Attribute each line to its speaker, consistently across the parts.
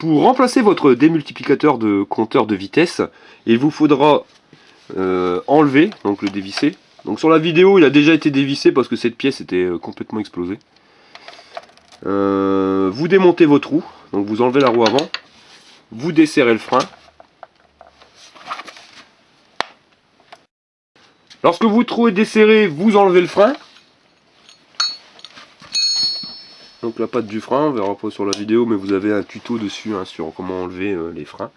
Speaker 1: Pour remplacer votre démultiplicateur de compteur de vitesse, il vous faudra enlever, donc le dévisser. Donc sur la vidéo, il a déjà été dévissé parce que cette pièce était complètement explosée. Vous démontez votre roue, donc vous enlevez la roue avant, vous desserrez le frein. Lorsque vous trouvez desserré, vous enlevez le frein. Donc la patte du frein, on verra pas sur la vidéo, mais vous avez un tuto dessus hein, sur comment enlever les freins.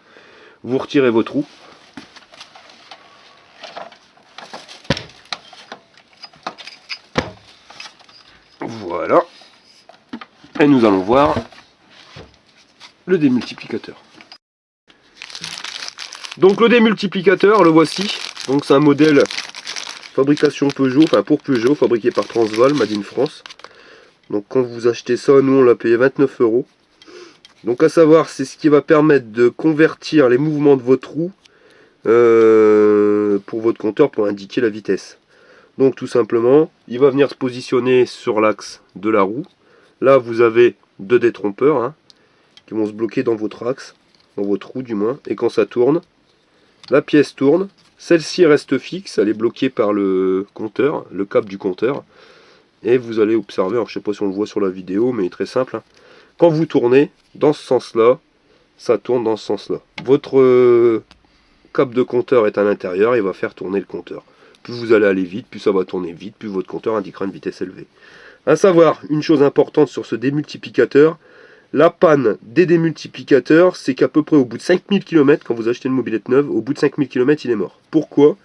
Speaker 1: Vous retirez votre roue. Voilà. Et nous allons voir le démultiplicateur. Donc le démultiplicateur, le voici. Donc c'est un modèle fabrication Peugeot, enfin pour Peugeot, fabriqué par Transval, Made in France. Donc quand vous achetez ça, nous on l'a payé 29 €. Donc à savoir, c'est ce qui va permettre de convertir les mouvements de votre roue pour votre compteur pour indiquer la vitesse. Donc tout simplement, il va venir se positionner sur l'axe de la roue. Là vous avez deux détrompeurs hein, qui vont se bloquer dans votre axe, dans votre roue du moins, et quand ça tourne, la pièce tourne, celle-ci reste fixe, elle est bloquée par le compteur, le câble du compteur, et vous allez observer, alors je ne sais pas si on le voit sur la vidéo, mais très simple, hein. Quand vous tournez dans ce sens-là, ça tourne dans ce sens-là. Votre câble de compteur est à l'intérieur, il va faire tourner le compteur. Plus vous allez aller vite, plus ça va tourner vite, plus votre compteur indiquera une vitesse élevée. A savoir, une chose importante sur ce démultiplicateur, la panne des démultiplicateurs, c'est qu'à peu près au bout de 5000 km, quand vous achetez une mobilette neuve, au bout de 5000 km, il est mort. Pourquoi?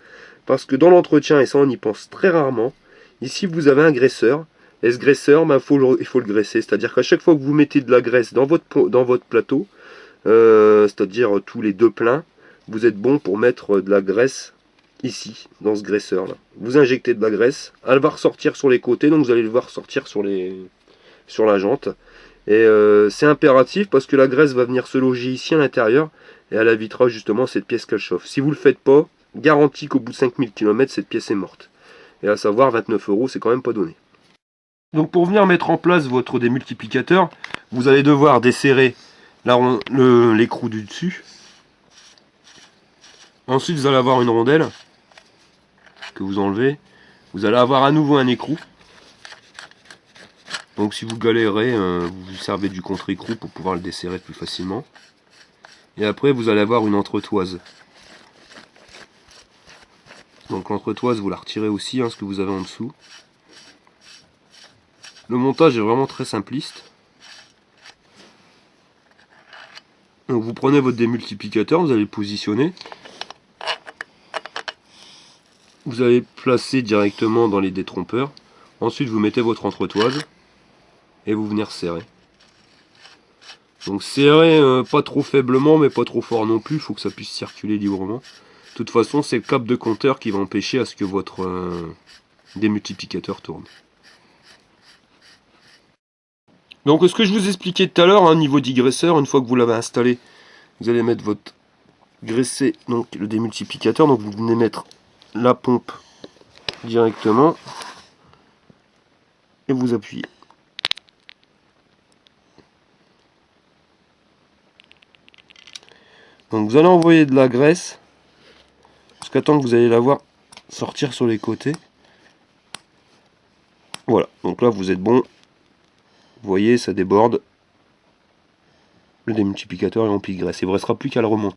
Speaker 1: Parce que dans l'entretien, et ça on y pense très rarement, ici vous avez un graisseur, et ce graisseur, il faut le graisser. C'est-à-dire qu'à chaque fois que vous mettez de la graisse dans votre plateau, c'est-à-dire tous les deux pleins, vous êtes bon pour mettre de la graisse ici, dans ce graisseur là. Vous injectez de la graisse, elle va ressortir sur les côtés, donc vous allez le voir sortir sur la jante. Et c'est impératif parce que la graisse va venir se loger ici à l'intérieur et elle évitera justement cette pièce qu'elle chauffe. Si vous ne le faites pas, garantie qu'au bout de 5000 km, cette pièce est morte. Et à savoir, 29 €, c'est quand même pas donné. Donc pour venir mettre en place votre démultiplicateur, vous allez devoir desserrer l'écrou du dessus. Ensuite vous allez avoir une rondelle que vous enlevez. Vous allez avoir à nouveau un écrou. Donc si vous galérez, vous vous servez du contre-écrou pour pouvoir le desserrer plus facilement. Et après vous allez avoir une entretoise. Donc l'entretoise vous la retirez aussi, hein, ce que vous avez en dessous. Le montage est vraiment très simpliste. Donc vous prenez votre démultiplicateur, vous allez le positionner. Vous allez placer directement dans les détrompeurs. Ensuite vous mettez votre entretoise et vous venez resserrer. Donc serrez pas trop faiblement mais pas trop fort non plus, il faut que ça puisse circuler librement. De toute façon c'est le câble de compteur qui va empêcher à ce que votre démultiplicateur tourne. Donc ce que je vous expliquais tout à l'heure, hein, niveau digresseur, une fois que vous l'avez installé, vous allez mettre votre graisser, donc le démultiplicateur, donc vous venez mettre la pompe directement et vous appuyez. Donc vous allez envoyer de la graisse jusqu'à temps que vous allez la voir sortir sur les côtés. Voilà, donc là vous êtes bon. Vous voyez, ça déborde. Le démultiplicateur est rempli de graisse. Il ne vous restera plus qu'à le remonter.